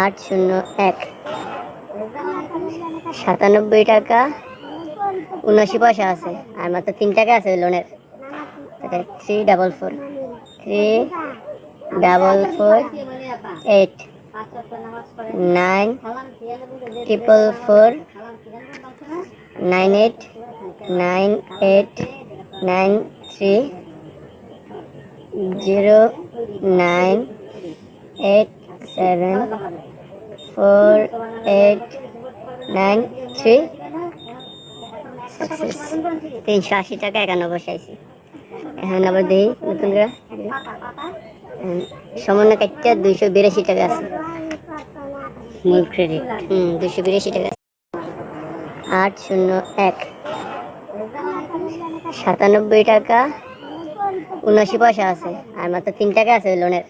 801 97 টাকা 79 পয়সা আছে, আর মাত্র 3 টাকা আছে ওই লোনের। 344 8 9 444 98 98 93 0987489 380 টাকা 51 পয়সা আইছি। এখন আবার দিই নতুন করে সামান্য কাটটা 282 টাকা আছে মূল ক্রেডিট। 282 টাকা। 801 97 টাকা 79 পয়সা আছে, আর মাত্র 3 টাকা আছে ওই লোনের।